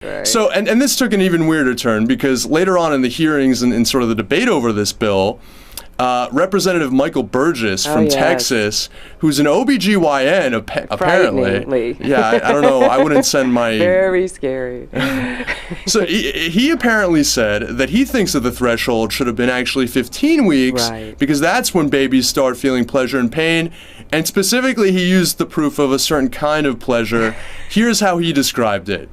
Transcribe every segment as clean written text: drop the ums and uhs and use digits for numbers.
Right. So, and this took an even weirder turn because later on in the hearings and sort of the debate over this bill, Representative Michael Burgess from Texas, who's an OBGYN, apparently. Yeah, I don't know. I wouldn't send my... Very scary. So he apparently said that he thinks that the threshold should have been actually 15 weeks because that's when babies start feeling pleasure and pain. And specifically, he used the proof of a certain kind of pleasure. Here's how he described it.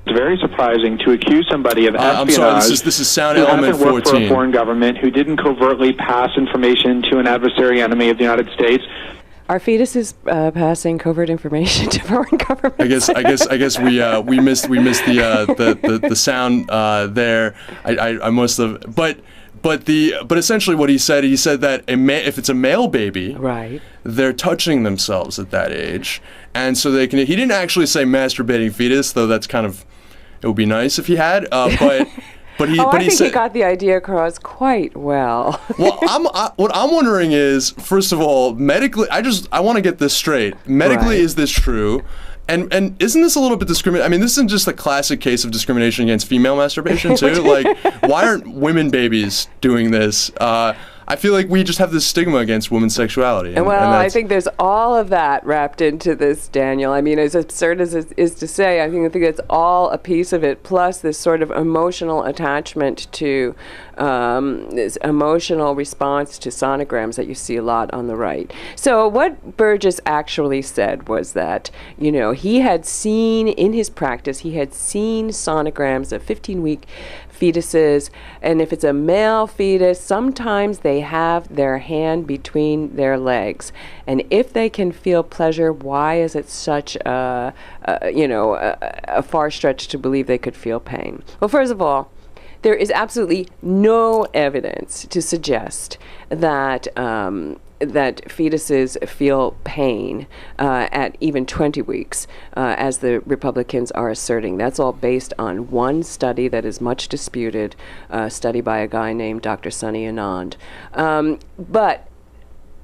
It's very surprising to accuse somebody of espionage. I'm sorry, this is sound element 14. Who hasn't worked for a foreign government, who didn't covertly pass information to an adversary enemy of the United States. Our fetus is passing covert information to foreign governments. I guess we missed the sound there. I must have, but essentially what he said that if it's a male baby, they're touching themselves at that age, and so they can. He didn't actually say masturbating fetus, though. That's kind of, it would be nice if he had, but. But he, I think he got the idea across quite well. Well, what I'm wondering is, first of all, medically, I want to get this straight. Medically, is this true? And isn't this a little bit discriminatory? I mean, this isn't just a classic case of discrimination against female masturbation, too? Like, why aren't women babies doing this? I feel like we just have this stigma against women's sexuality. And I think there's all of that wrapped into this, Daniel. I mean, as absurd as it is to say, I think it's all a piece of it, plus this sort of emotional attachment to this emotional response to sonograms that you see a lot on the right. So what Burgess actually said was that, he had seen in his practice, he had seen sonograms of 15-week fetuses, and if it's a male fetus, sometimes they have their hand between their legs, and if they can feel pleasure, why is it such a far stretch to believe they could feel pain? Well, first of all, there is absolutely no evidence to suggest that that fetuses feel pain at even 20 weeks, as the Republicans are asserting. That's all based on one study that is much disputed, a study by a guy named Dr. Sunny Anand. But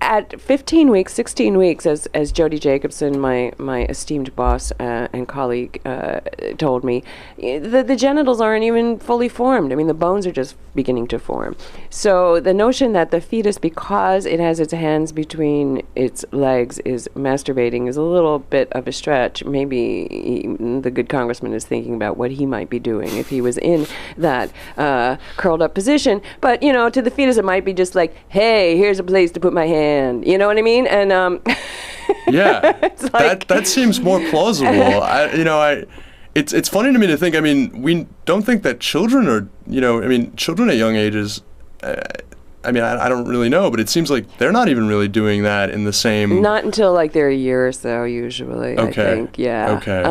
at 15 weeks, 16 weeks, as Jody Jacobson, my esteemed boss and colleague, told me, the genitals aren't even fully formed. I mean, the bones are just beginning to form. So the notion that the fetus, because it has its hands between its legs, is masturbating is a little bit of a stretch. Maybe the good congressman is thinking about what he might be doing if he was in that curled up position. But, to the fetus, it might be just like, hey, here's a place to put my hand. You know what I mean? And yeah, that seems more plausible. It's funny to me to think. I mean, we don't think that children are. Children at young ages. I don't really know, but it seems like they're not even really doing that in the same... Not until like they're a year or so, usually, I think, yeah. Okay.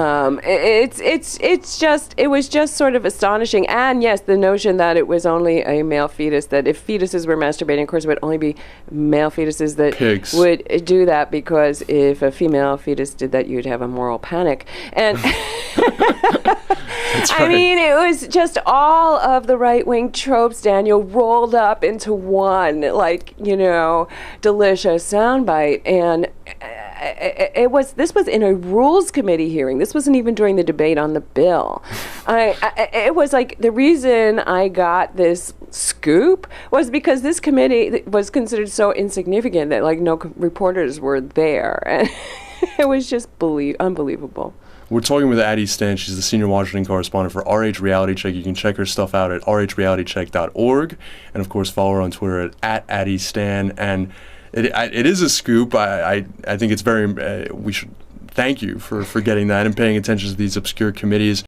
It was just sort of astonishing. And yes, the notion that it was only a male fetus, that if fetuses were masturbating, of course, it would only be male fetuses that would do that, because if a female fetus did that, you'd have a moral panic. And... That's right. I mean, it was just all of the right-wing tropes, Daniel, rolled up into one, delicious soundbite. And this was in a Rules Committee hearing. This wasn't even during the debate on the bill. It was like the reason I got this scoop was because this committee was considered so insignificant that no reporters were there. And it was just unbelievable. We're talking with Addie Stan. She's the senior Washington correspondent for RH Reality Check. You can check her stuff out at rhrealitycheck.org. And, of course, follow her on Twitter at Addie Stan. And it is a scoop. I think it's very we should thank you for getting that and paying attention to these obscure committees.